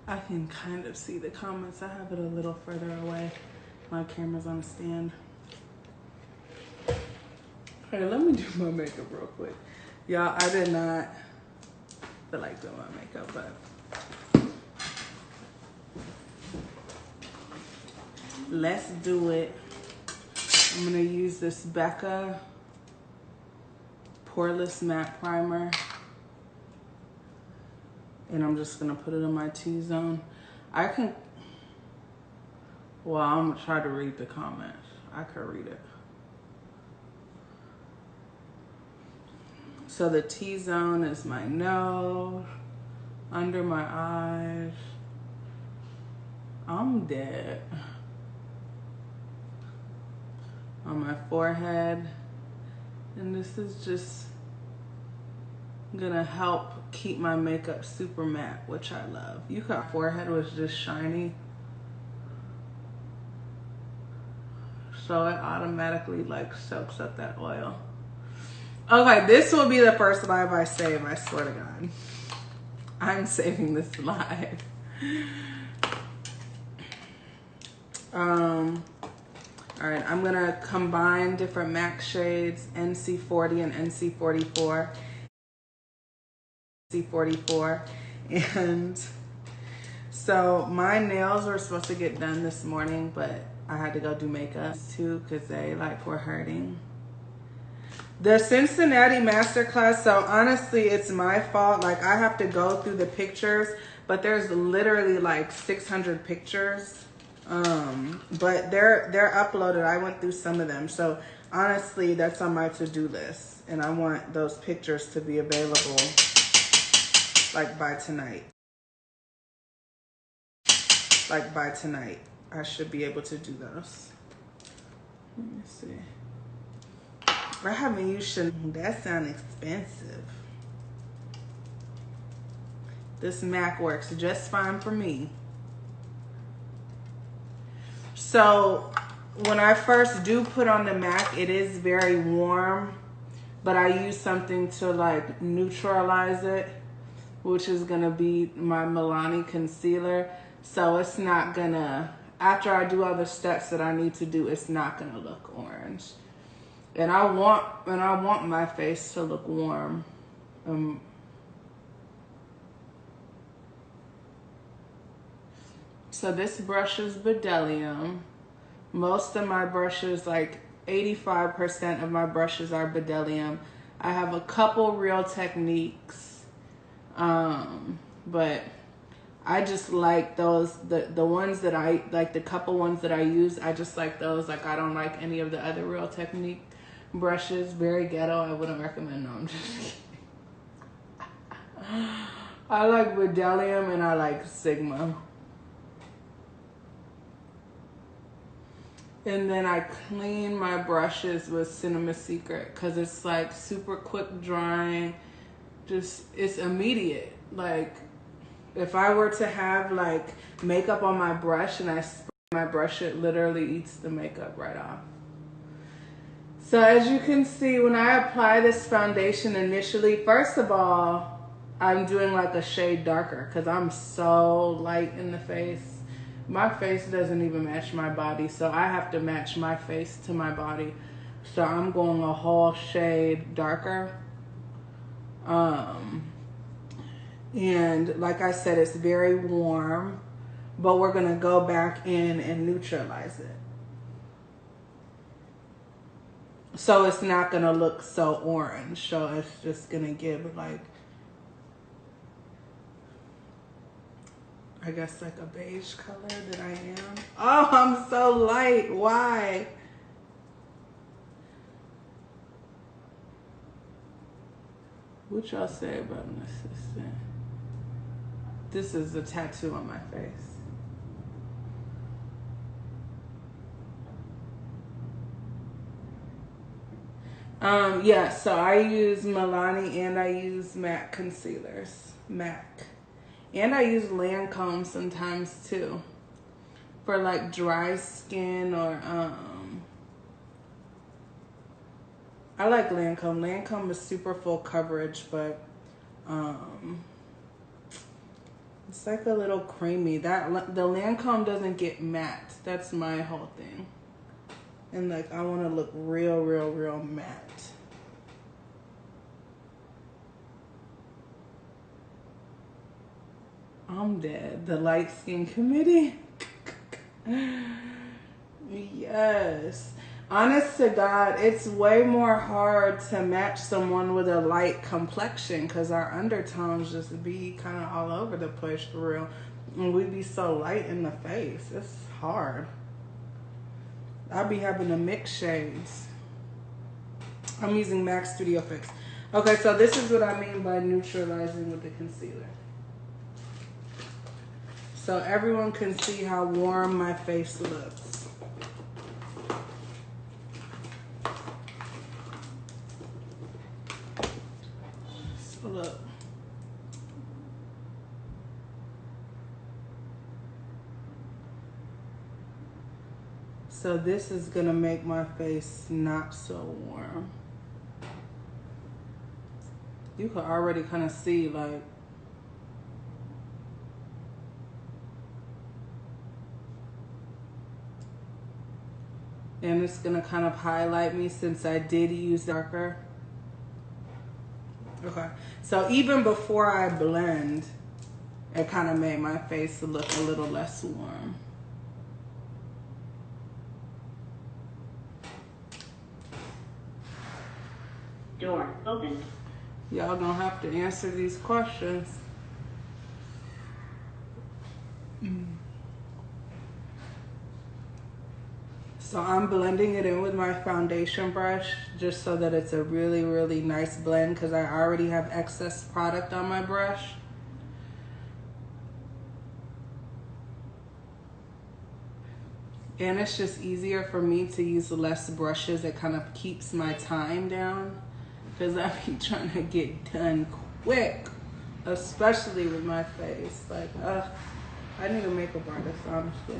I can kind of see the comments. I have it a little further away. My camera's on a stand. Hey, let me do my makeup real quick. Y'all, I did not feel like doing my makeup, but let's do it. I'm gonna use this Becca Poreless Matte Primer. And I'm just gonna put it in my T-zone. I'm gonna try to read the comments. I could read it. So the T-zone is my nose, under my eyes. I'm dead. On my forehead. And this is just gonna help keep my makeup super matte, which I love. My forehead was just shiny. So it automatically like soaks up that oil. Okay, this will be the first live I save, I swear to God. I'm saving this live. All right, I'm gonna combine different MAC shades, NC40 and NC44. And so my nails were supposed to get done this morning, but I had to go do makeup too because they like were hurting. The Cincinnati Masterclass, so honestly, it's my fault. Like I have to go through the pictures, but there's literally like 600 pictures. But they're uploaded. I went through some of them. So honestly, that's on my to-do list. And I want those pictures to be available like by tonight. Like by tonight, I should be able to do those. Let me see. I haven't used Chanel. That sounds expensive. This MAC works just fine for me. So when I first do put on the MAC, it is very warm, but I use something to like neutralize it, which is gonna be my Milani concealer. So it's not gonna, after I do all the steps that I need to do, it's not gonna look orange. And I want my face to look warm. So this brush is Bdellium. Most of my brushes, like 85% of my brushes are Bdellium. I have a couple Real Techniques, but I just like those, the ones that I, like the couple ones that I use, I just like those. Like I don't like any of the other Real Technique brushes. Very ghetto, I wouldn't recommend them. Just kidding. I like Bdellium and I like Sigma. And then I clean my brushes with Cinema Secret because it's like super quick drying. Just, it's immediate. Like if I were to have like makeup on my brush and I spray my brush, it literally eats the makeup right off. So as you can see, when I apply this foundation initially, first of all, I'm doing like a shade darker because I'm so light in the face. My face doesn't even match my body, so I have to match my face to my body. So I'm going a whole shade darker. And like I said, it's very warm, but we're gonna go back in and neutralize it. So it's not gonna look so orange. So it's just gonna give like, I guess like a beige color that I am. Oh, I'm so light. Why? What y'all say about an assistant? This is a tattoo on my face. Yeah, so I use Milani and I use MAC concealers. MAC. And I use Lancome sometimes too. For like dry skin or I like Lancome. Lancome is super full coverage, but It's like a little creamy. That the Lancome doesn't get matte. That's my whole thing. And like I want to look real, real, real matte. I'm dead. The light skin committee. Yes. Honest to God, it's way more hard to match someone with a light complexion because our undertones just be kind of all over the place for real. And we be so light in the face. It's hard. I'll be having to mix shades. I'm using MAC Studio Fix. Okay, so this is what I mean by neutralizing with the concealer. So everyone can see how warm my face looks. So look. So this is gonna make my face not so warm. You can already kind of see like, and it's gonna kind of highlight me since I did use darker. Okay, so even before I blend, it kind of made my face look a little less warm. Door open. Y'all gonna have to answer these questions. So I'm blending it in with my foundation brush just so that it's a really, really nice blend because I already have excess product on my brush. And it's just easier for me to use less brushes. It kind of keeps my time down because I be trying to get done quick, especially with my face. Like, I need a makeup artist, honestly.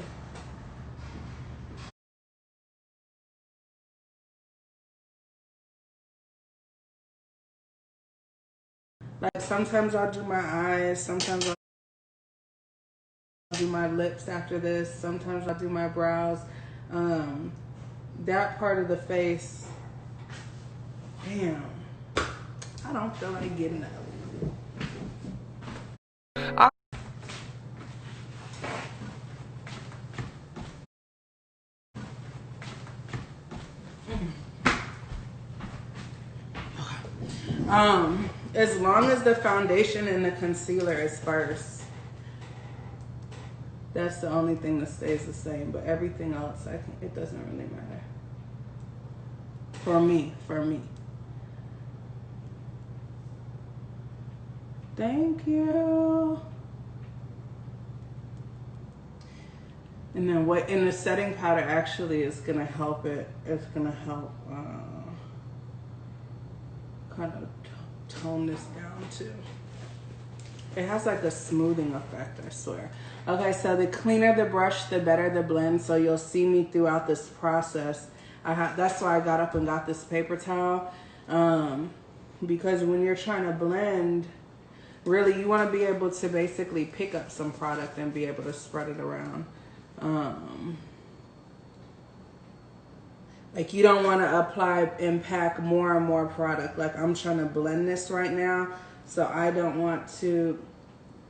Like sometimes I'll do my eyes, sometimes I'll do my lips after this, sometimes I'll do my brows. That part of the face, damn, I don't feel like getting up. As long as the foundation and the concealer is first, that's the only thing that stays the same. But everything else, it doesn't really matter. For me. Thank you. And then what in the setting powder actually is gonna help it. It's gonna help kind of tone this down too. It has like a smoothing effect, I swear. Okay, so the cleaner the brush, the better the blend. So you'll see me throughout this process. That's why I got up and got this paper towel. Because when you're trying to blend, really you want to be able to basically pick up some product and be able to spread it around. Like you don't want to apply and pack more and more product. Like I'm trying to blend this right now, so I don't want to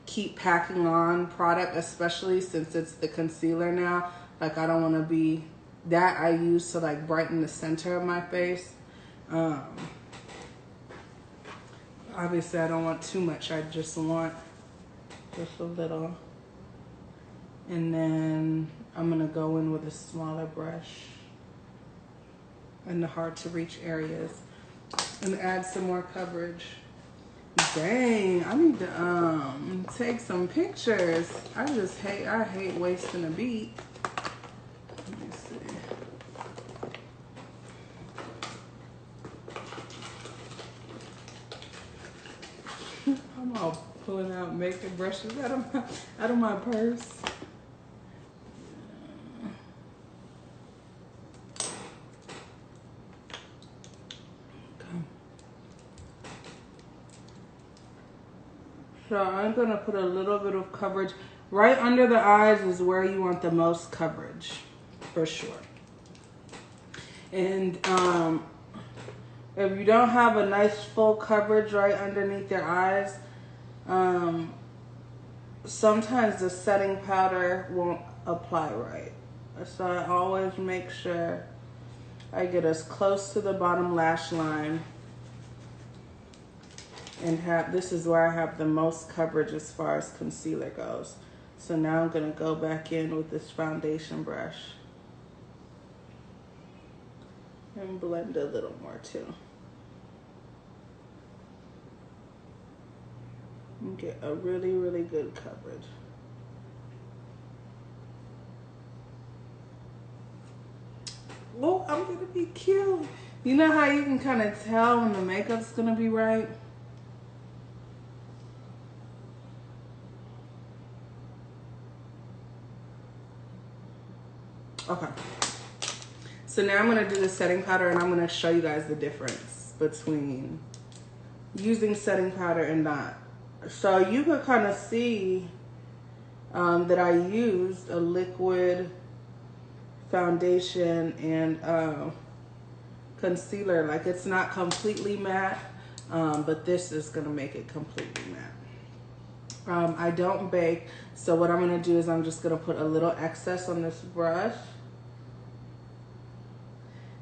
keep packing on product, especially since it's the concealer now. Like I don't want to be, that I use to like brighten the center of my face. Obviously I don't want too much, I just want just a little. And then I'm gonna go in with a smaller brush in the hard to reach areas and add some more coverage. Dang, I need to take some pictures. I hate wasting a beat. Let me see. I'm all pulling out makeup brushes out of my purse. So I'm gonna put a little bit of coverage. Right under the eyes is where you want the most coverage, for sure. And if you don't have a nice full coverage right underneath your eyes, sometimes the setting powder won't apply right. So I always make sure I get as close to the bottom lash line and this is where I have the most coverage as far as concealer goes. So now I'm gonna go back in with this foundation brush and blend a little more too. And get a really, really good coverage. Oh, I'm gonna be cute. You know how you can kind of tell when the makeup's gonna be right? Okay. So now I'm gonna do the setting powder and I'm gonna show you guys the difference between using setting powder and not. So you could kind of see that I used a liquid foundation and concealer. Like, it's not completely matte, but this is gonna make it completely matte. I don't bake, so what I'm gonna do is I'm just gonna put a little excess on this brush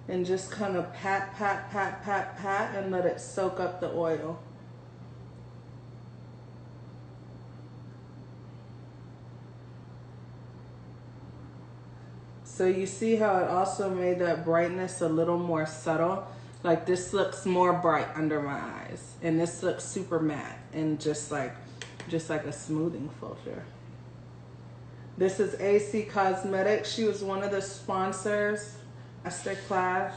and just kind of pat, pat, pat, pat, pat, and let it soak up the oil. So you see how it also made that brightness a little more subtle? Like, this looks more bright under my eyes, and this looks super matte and just like a smoothing filter. This is AC Cosmetics. She was one of the sponsors. Masterclass.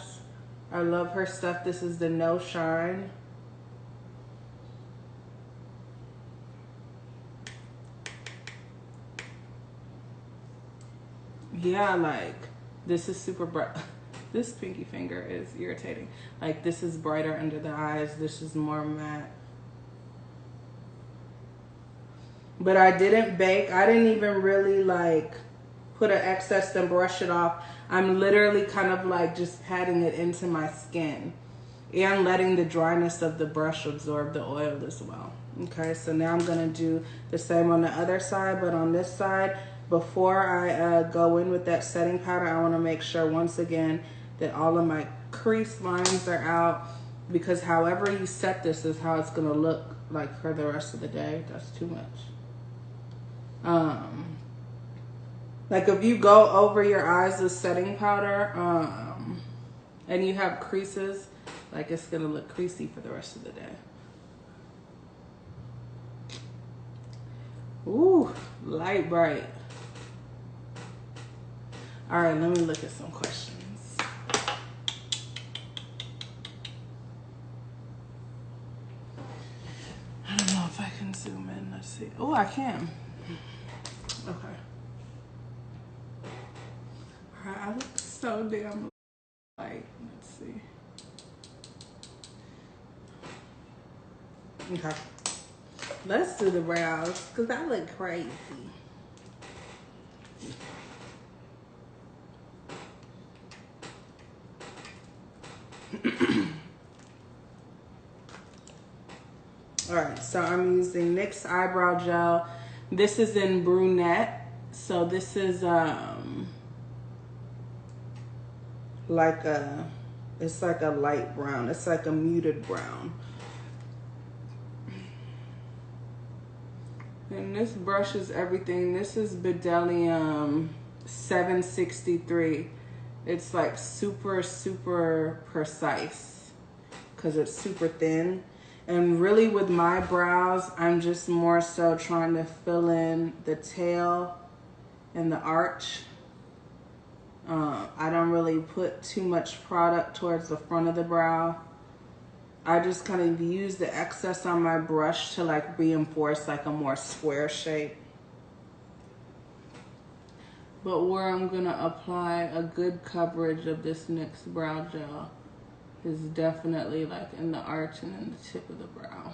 I love her stuff. This is the No Shine. Yeah, like, this is super bright. This pinky finger is irritating. Like, this is brighter under the eyes. This is more matte. But I didn't bake. I didn't even really like put an excess and brush it off. I'm literally kind of like just patting it into my skin and letting the dryness of the brush absorb the oil as well. Okay, so now I'm gonna do the same on the other side, but on this side, before I go in with that setting powder, I wanna make sure once again that all of my crease lines are out, because however you set this is how it's gonna look like for the rest of the day. That's too much. Like, if you go over your eyes with setting powder and you have creases, like, it's gonna look creasy for the rest of the day. Ooh, light bright. All right, let me look at some questions. I don't know if I can zoom in. Let's see. Oh, I can. Okay. All right, I look so damn light. Let's see. Okay. Let's do the brows, because I look crazy. All right, so I'm using NYX eyebrow gel. This is in brunette. So this is it's like a light brown. It's like a muted brown. And this brush is everything. This is Bdellium 763. It's like super, super precise because it's super thin. And really with my brows, I'm just more so trying to fill in the tail and the arch. I don't really put too much product towards the front of the brow. I just kind of use the excess on my brush to like reinforce like a more square shape. But where I'm gonna apply a good coverage of this NYX brow gel is definitely like in the arch and in the tip of the brow.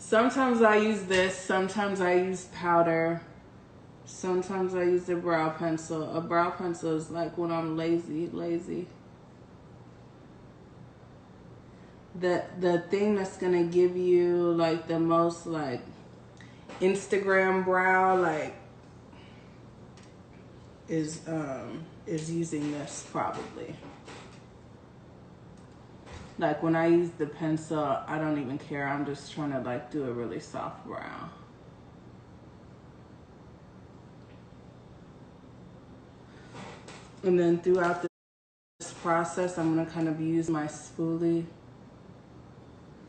Sometimes I use this, sometimes I use powder, sometimes I use a brow pencil. A brow pencil is like when I'm lazy. The thing that's gonna give you like the most like Instagram brow like is using this probably. Like when I use the pencil, I don't even care. I'm just trying to like do a really soft brow. And then throughout this process, I'm gonna kind of use my spoolie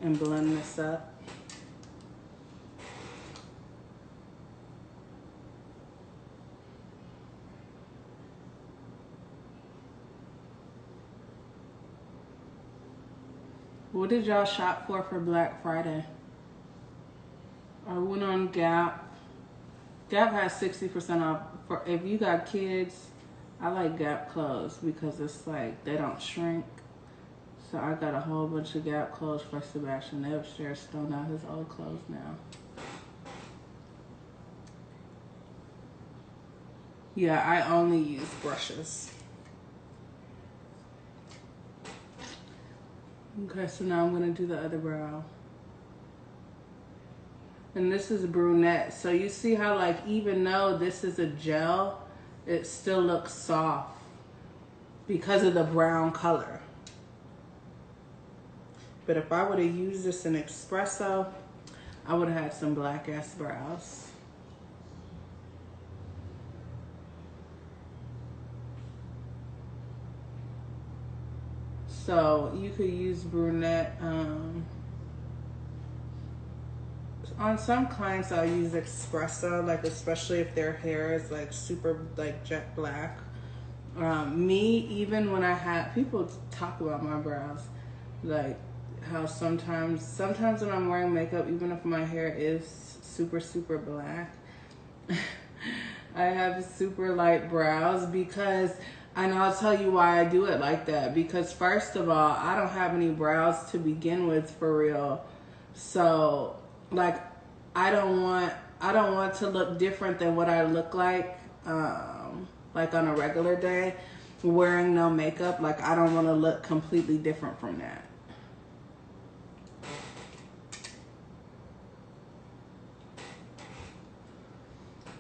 and blend this up. What did y'all shop for Black Friday? I went on Gap. Gap has 60% off. For if you got kids, I like Gap clothes because it's like they don't shrink. So I got a whole bunch of Gap clothes for Sebastian. They upstairs throwing out his old clothes now. Yeah, I only use brushes. Okay, so now I'm gonna do the other brow. And this is brunette. So you see how like even though this is a gel, it still looks soft because of the brown color. But if I would have used this in espresso, I would have had some black ass brows. So you could use brunette. On some clients, I'll use espresso, like especially if their hair is like super like jet black. Me, even when I have people talk about my brows, like how sometimes when I'm wearing makeup, even if my hair is super black, I have super light brows because, and I'll tell you why I do it like that. Because first of all, I don't have any brows to begin with for real. So like I don't want to look different than what I look like on a regular day wearing no makeup. Like I don't want to look completely different from that.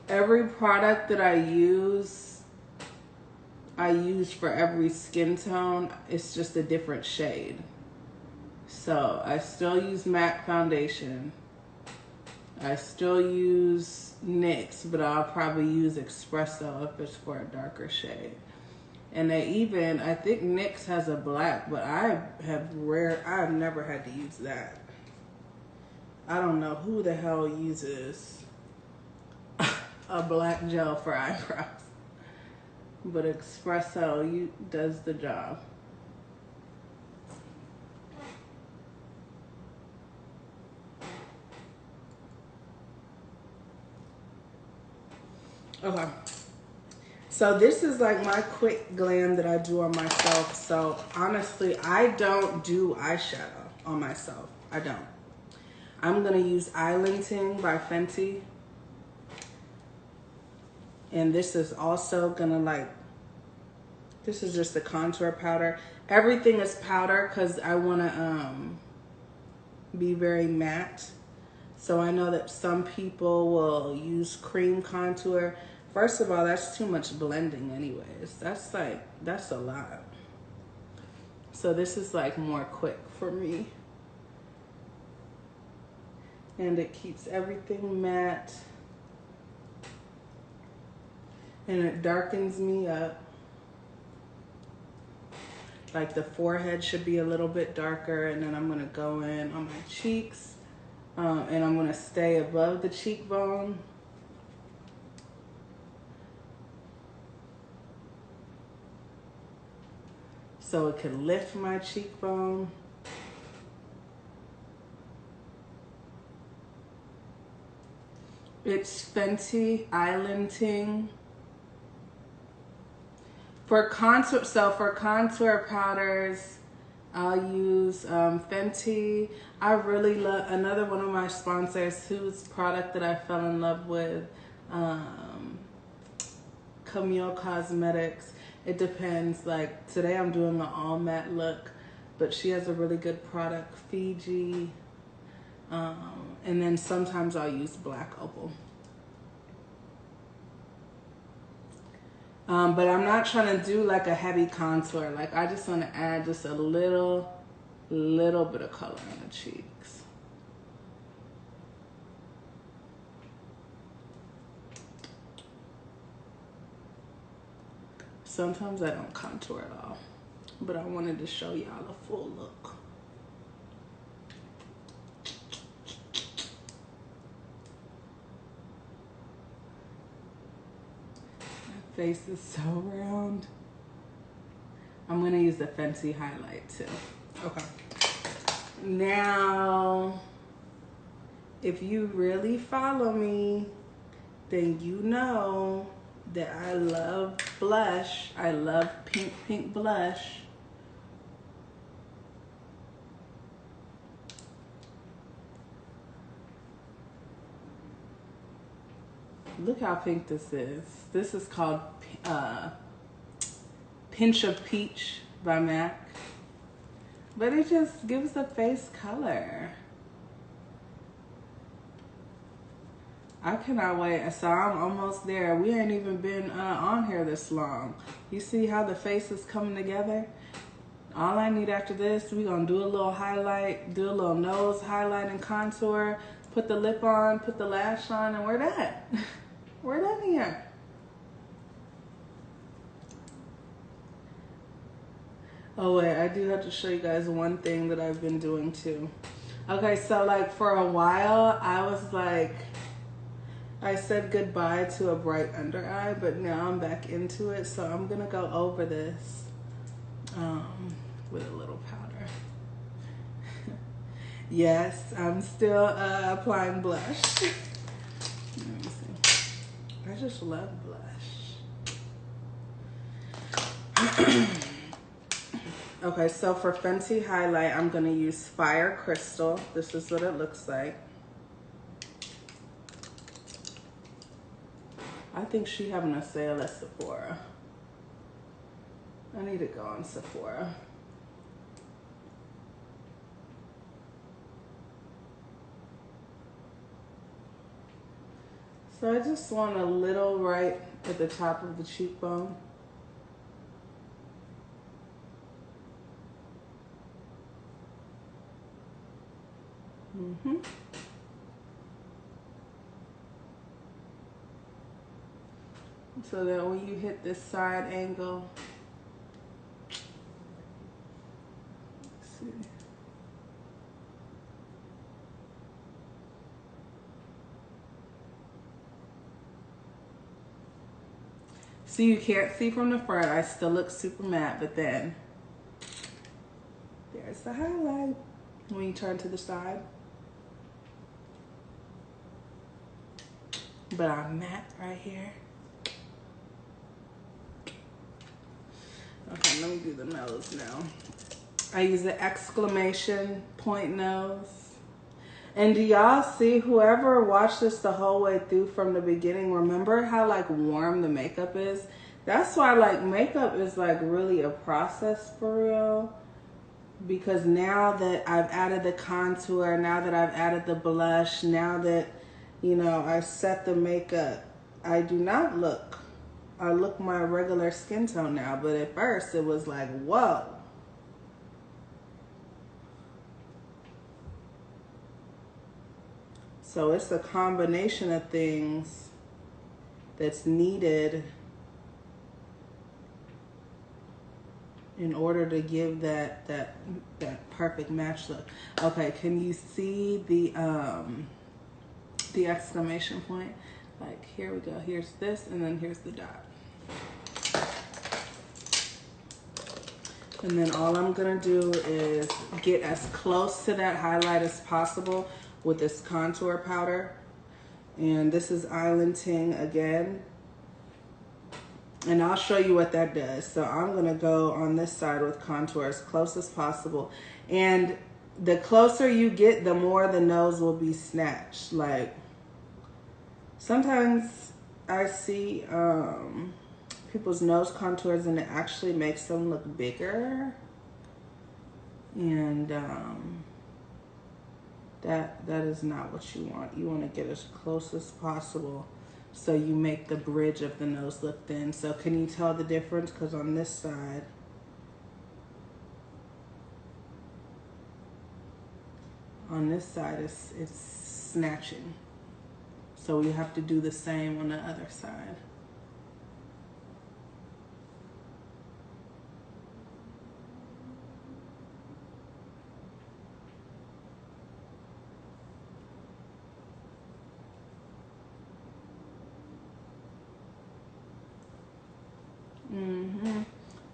Every product that I use for every skin tone. It's just a different shade. So I still use MAC foundation. I still use NYX, but I'll probably use espresso if it's for a darker shade. And I think NYX has a black, but I've never had to use that. I don't know who the hell uses a black gel for eyebrows. But espresso does the job. Okay. So this is like my quick glam that I do on myself. So honestly, I don't do eyeshadow on myself. I don't. I'm going to use Eyelinting by Fenty. And this is also going to this is just a contour powder. Everything is powder because I want to be very matte. So I know that some people will use cream contour. First of all, that's too much blending anyways. That's a lot. So this is like more quick for me. And it keeps everything matte. And it darkens me up. Like the forehead should be a little bit darker. And then I'm gonna go in on my cheeks. And I'm gonna stay above the cheekbone. So it can lift my cheekbone. It's Fenty Eyelinting. For contour powders, I'll use Fenty. I really love another one of my sponsors whose product that I fell in love with, Camille Cosmetics. It depends. Like today I'm doing an all matte look, but she has a really good product, Fiji. And then sometimes I'll use Black Opal. But I'm not trying to do like a heavy contour. Like I just want to add just a little bit of color on the cheeks. Sometimes I don't contour at all, but I wanted to show y'all the full look. My face is so round. I'm gonna use the Fenty highlight too. Okay. Now, if you really follow me, then you know that I love blush. I love pink blush. Look how pink this is. This is called Pinch of Peach by MAC. But it just gives the face color. I cannot wait. So I'm almost there. We ain't even been on here this long. You see how the face is coming together? All I need after this, we're going to do a little highlight, do a little nose highlight and contour, put the lip on, put the lash on, and we're done. We're done here. Oh wait, I do have to show you guys one thing that I've been doing too. Okay, so like for a while, I was like, I said goodbye to a bright under eye, but now I'm back into it. So I'm gonna go over this with a little powder. Yes, I'm still applying blush. Let me see. I just love blush. Okay, so for Fenty highlight, I'm gonna use Fire Crystal. This is what it looks like. I think she having a sale at Sephora. I need to go on Sephora. So I just want a little right at the top of the cheekbone. So that when you hit this side angle, let's see. So you can't see from the front, I still look super matte, but then there's the highlight when you turn to the side. But I'm matte right here. Okay, let me do the nose now. I use the exclamation point nose. And do y'all see, whoever watched this the whole way through from the beginning, remember how like warm the makeup is? That's why like makeup is like really a process for real. Because now that I've added the contour, now that I've added the blush, now that, you know, I set the makeup, I do not look. I look my regular skin tone now, but at first it was like, whoa. So it's a combination of things that's needed in order to give that perfect match look. Okay, can you see the exclamation point? Like, here we go. Here's this, and then here's the dot. And then all I'm gonna do is get as close to that highlight as possible with this contour powder. And this is Island Ting again. And I'll show you what that does. So I'm gonna go on this side with contour as close as possible. And the closer you get, the more the nose will be snatched. Like, sometimes I see people's nose contours and it actually makes them look bigger. And that is not what you want. You want to get as close as possible so you make the bridge of the nose look thin. So can you tell the difference? Because on this side, it's snatching. So we have to do the same on the other side.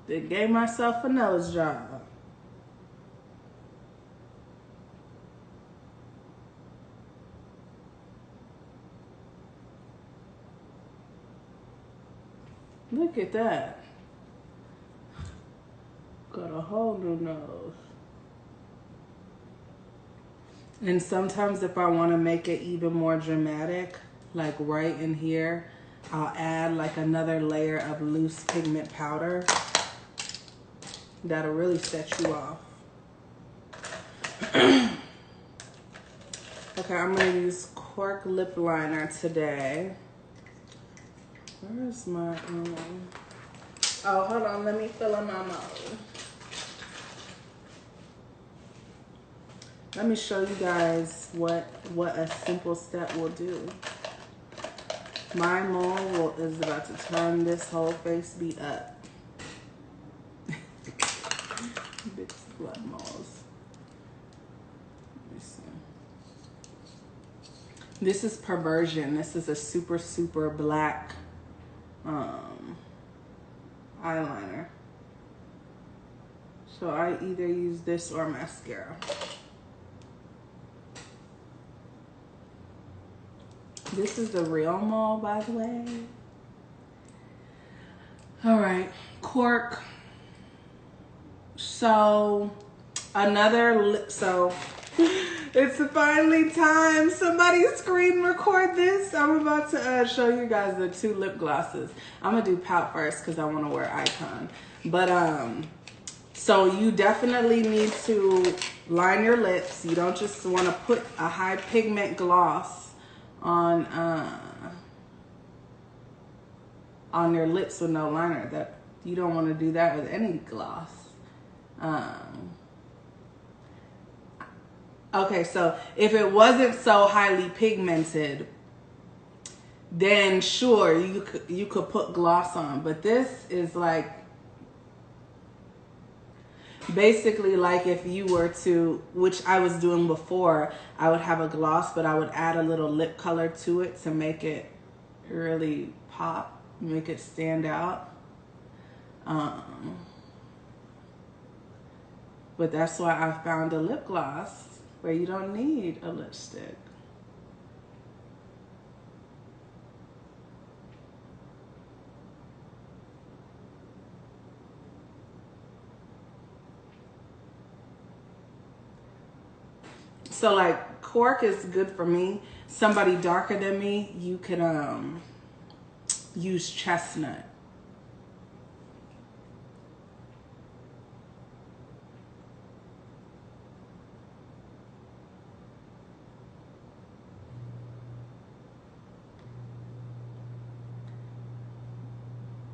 They gave myself a nose job. Look at that. Got a whole new nose. And sometimes if I want to make it even more dramatic, like right in here, I'll add like another layer of loose pigment powder. That'll really set you off. Okay, I'm gonna use Cork lip liner today. Where's my, oh, hold on, let me fill in my mouth. Let me show you guys what a simple step will do. My mole is about to turn this whole face beat up. Big blood moles. Let me see. This is Perversion. This is a super, super black eyeliner. So I either use this or mascara. This is the real mole, by the way. All right, Cork. So it's finally time. Somebody screen record this. I'm about to show you guys the 2 lip glosses. I'm gonna do Pout first because I want to wear Icon. But so you definitely need to line your lips. You don't just want to put a high pigment gloss on your lips with no liner. That you don't want to do that with any gloss. Okay, so if it wasn't so highly pigmented, then sure, you could put gloss on. But this is like basically like if you were to, which I was doing before, I would have a gloss, but I would add a little lip color to it to make it really pop, make it stand out. But that's why I found a lip gloss where you don't need a lipstick. So like Cork is good for me. Somebody darker than me, you can use Chestnut.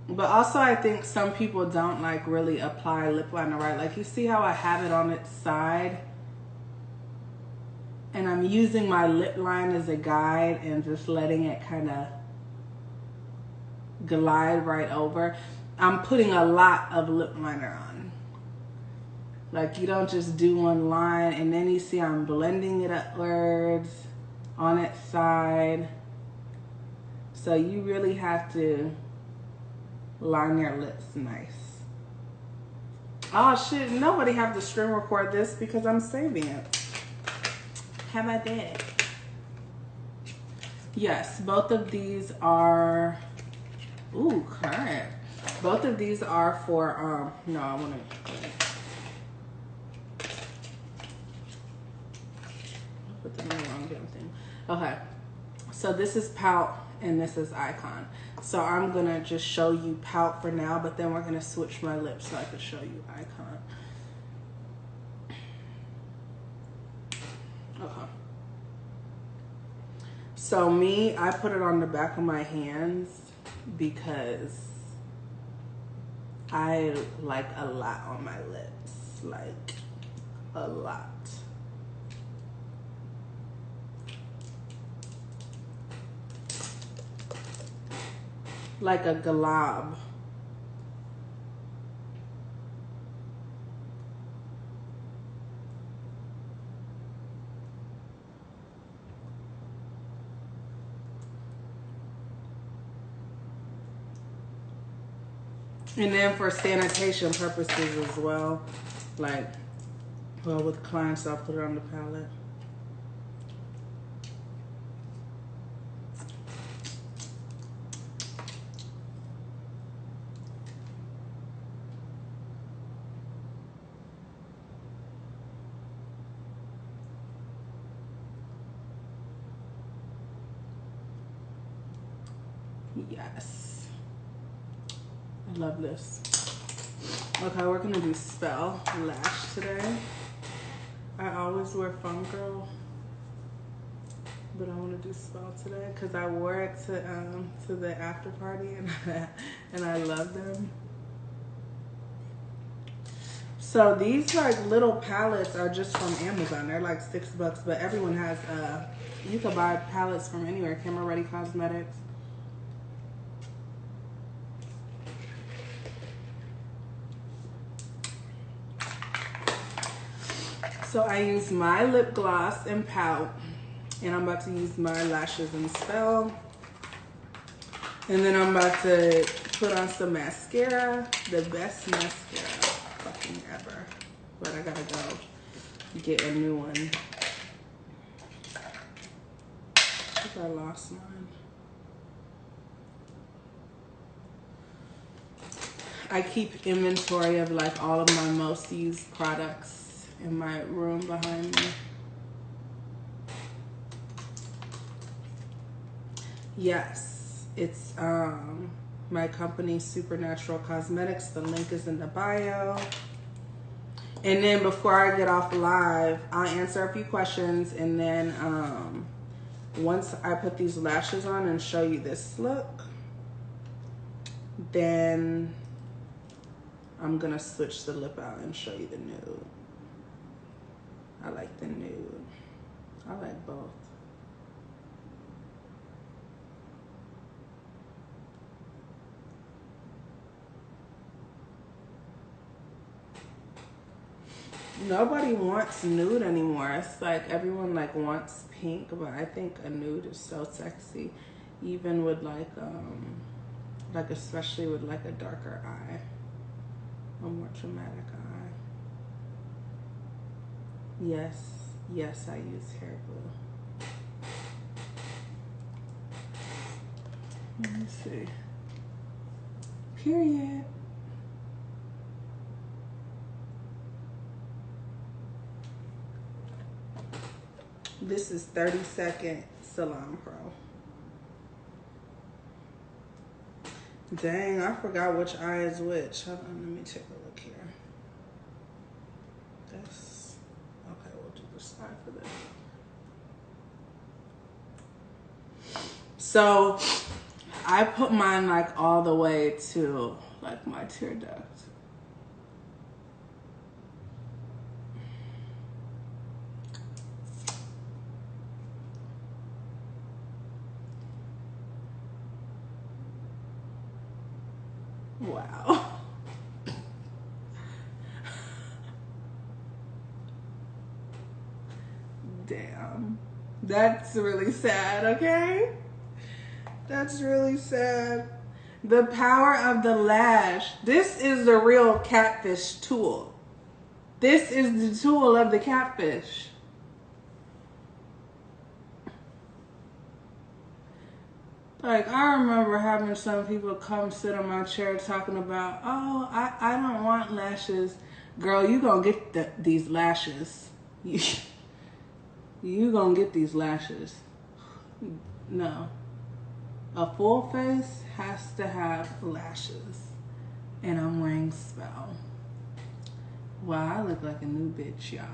But also I think some people don't like really apply lip liner right. Like you see how I have it on its side? And I'm using my lip line as a guide and just letting it kind of glide right over. I'm putting a lot of lip liner on. Like you don't just do one line and then you see I'm blending it upwards on its side. So you really have to line your lips nice. Oh shit, nobody have to screen record this because I'm saving it. How about that? Yes, both of these are, ooh, current. Both of these are for, no, I want to, put them in the wrong damn thing. Okay, so this is Pout and this is Icon. So I'm going to just show you Pout for now, but then we're going to switch my lips so I can show you Icon. Okay. So me, I put it on the back of my hands because I like a lot on my lips, like a lot. Like a glob. And then for sanitation purposes as well, like, well, with clients, I'll put it on the palette. Yes. I love this. Okay, we're gonna do Spell Lash today. I always wear Fun Girl, but I want to do Spell today because I wore it to the after party and I love them. So these like little palettes are just from Amazon. They're like $6, but everyone has you can buy palettes from anywhere. Camera Ready Cosmetics. So I use my lip gloss and Pout, and I'm about to use my lashes and Spell. And then I'm about to put on some mascara, the best mascara fucking ever. But I gotta go get a new one. I think I lost mine. I keep inventory of like all of my most used products in my room behind me. Yes, it's my company, Supernatural Cosmetics. The link is in the bio. And then before I get off live, I'll answer a few questions, and then once I put these lashes on and show you this look, then I'm gonna switch the lip out and show you the nude. I like the nude. I like both. Nobody wants nude anymore. It's like everyone like wants pink, but I think a nude is so sexy, even with like especially with like a darker eye, a more dramatic eye. Yes, I use hair glue. Let me see. Period. This is 30-second Salon Pro. Dang, I forgot which eye is which. Hold on, let me take a look here. This. Okay, we'll do this eye for this. So I put mine like all the way to like my tear duct. Wow. Damn. That's really sad, okay? That's really sad. The power of the lash. This is the real catfish tool. This is the tool of the catfish. Like, I remember having some people come sit on my chair talking about, oh, I don't want lashes. Girl, you gonna get these lashes. You gonna get these lashes. No. A full face has to have lashes. And I'm wearing Spell. Wow, I look like a new bitch, y'all.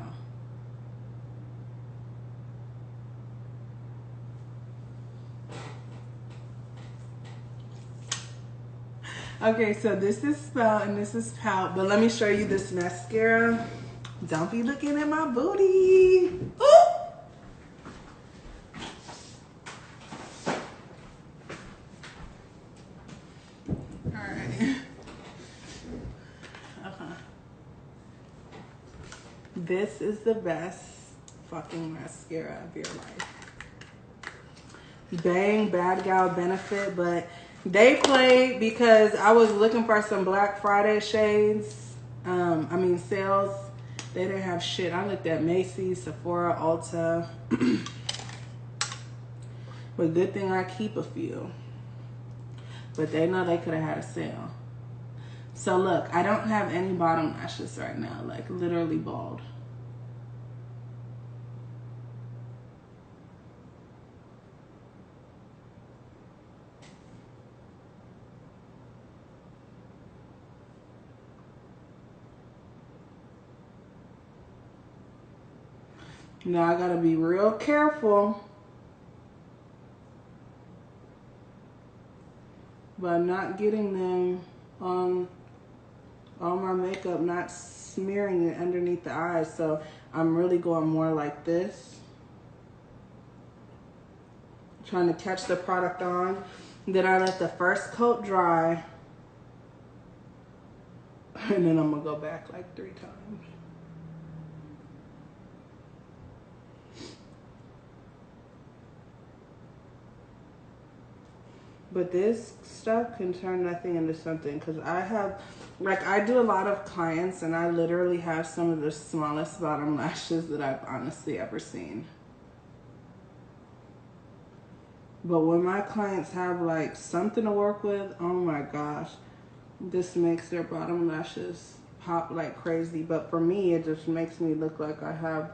Okay, so this is Spell and this is Pout. But let me show you this mascara. Don't be looking at my booty. Ooh! Alright. This is the best fucking mascara of your life. Bang, Bad Gal Benefit, but they played because I was looking for some Black Friday shades. Sales. They didn't have shit. I looked at Macy's, Sephora, Ulta. But good thing I keep a few. But they know they could have had a sale. So look, I don't have any bottom lashes right now. Like literally bald. Now I gotta be real careful by not getting them on my makeup, not smearing it underneath the eyes. So I'm really going more like this, trying to catch the product on. Then I let the first coat dry, and then I'm gonna go back like 3 times. But this stuff can turn nothing into something, because I do a lot of clients and I literally have some of the smallest bottom lashes that I've honestly ever seen. But when my clients have like something to work with, oh my gosh, this makes their bottom lashes pop like crazy. But for me, it just makes me look like I have,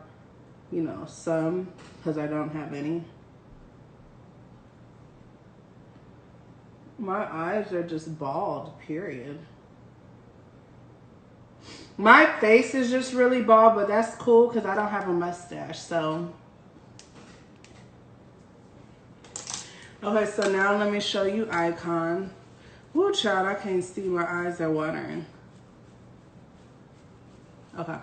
some, because I don't have any. My eyes are just bald, period. My face is just really bald, but that's cool because I don't have a mustache, so. Okay, so now let me show you Icon. Woo, child, I can't see. My eyes are watering. Okay.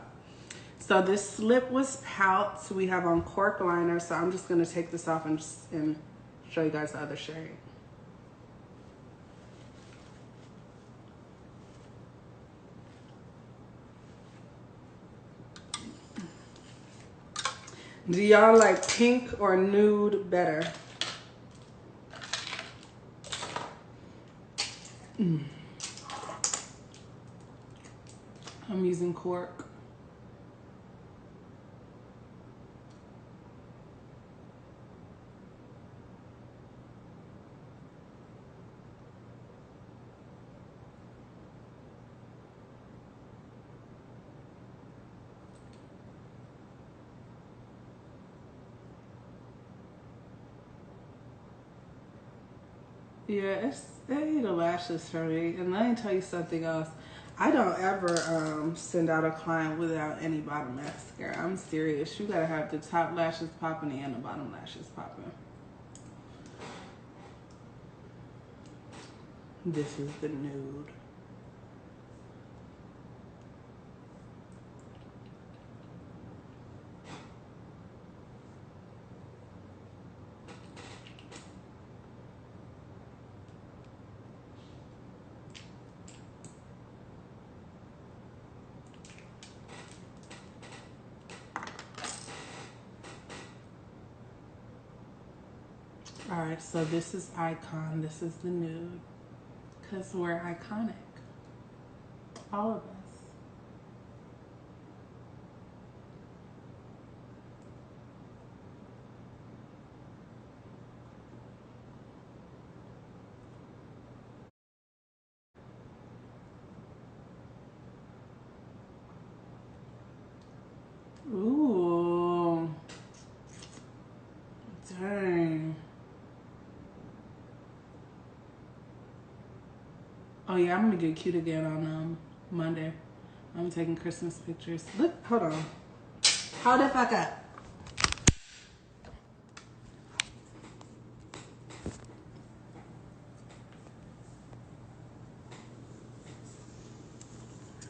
So this lip was Pout. We have on Cork Liner, so I'm just going to take this off and show you guys the other shade. Do y'all like pink or nude better? I'm using Cork. Yeah, they need the lashes for me. And let me tell you something else. I don't ever send out a client without any bottom mascara. I'm serious. You gotta have the top lashes popping and the bottom lashes popping. This is the nude. All right, so this is Icon. This is the nude. Because we're iconic. All of us. Oh yeah, I'm gonna get cute again on Monday. I'm taking Christmas pictures. Look, hold on. Hold the fuck up.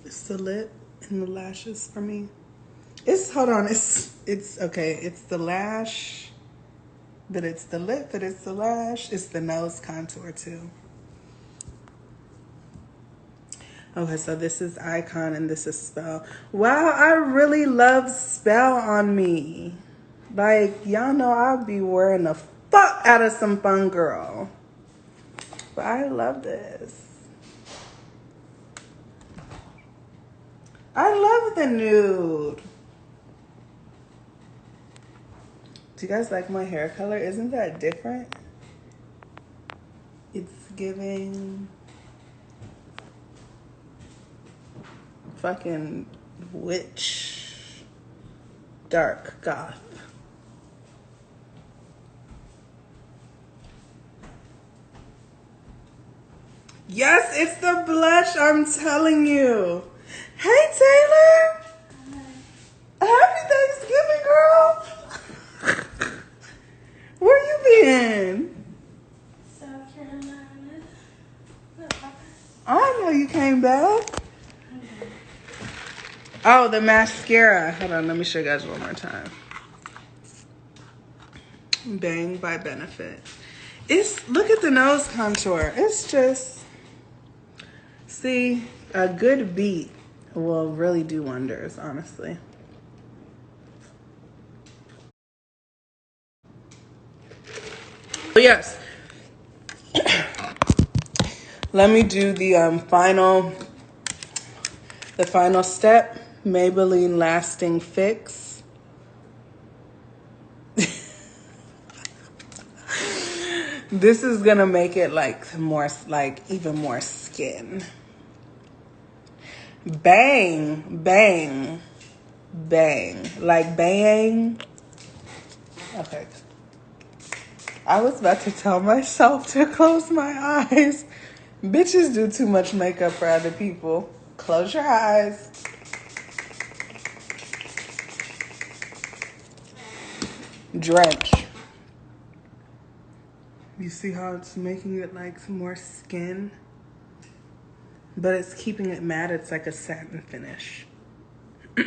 It's the lip and the lashes for me. Hold on, it's okay. It's the lash, but it's the lip, but it's the lash. It's the nose contour too. Okay, so this is Icon and this is Spell. Wow, I really love Spell on me. Like, y'all know I'll be wearing the fuck out of some Fun Girl. But I love this. I love the nude. Do you guys like my hair color? Isn't that different? It's giving fucking witch, dark goth. Yes, it's the blush, I'm telling you. Hey, Taylor. Happy Thanksgiving, girl. Where you been? South Carolina. I know you came back. Oh, the mascara. Hold on, let me show you guys one more time. Bang by Benefit. Look at the nose contour. It's just, see, a good beat will really do wonders, honestly. But yes, let me do the final step. Maybelline Lasting Fix. This is gonna make it like more, like even more skin. Bang, bang, bang, like bang. Okay. I was about to tell myself to close my eyes. Bitches do too much makeup for other people. Close your eyes. Drench. You see how it's making it like some more skin? But it's keeping it matte. It's like a satin finish. All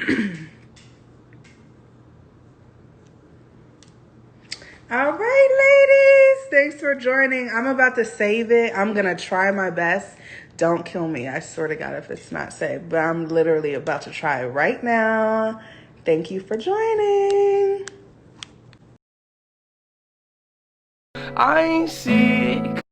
right, ladies. Thanks for joining. I'm about to save it. I'm going to try my best. Don't kill me. I swear to God if it's not saved. But I'm literally about to try it right now. Thank you for joining. I ain't sick.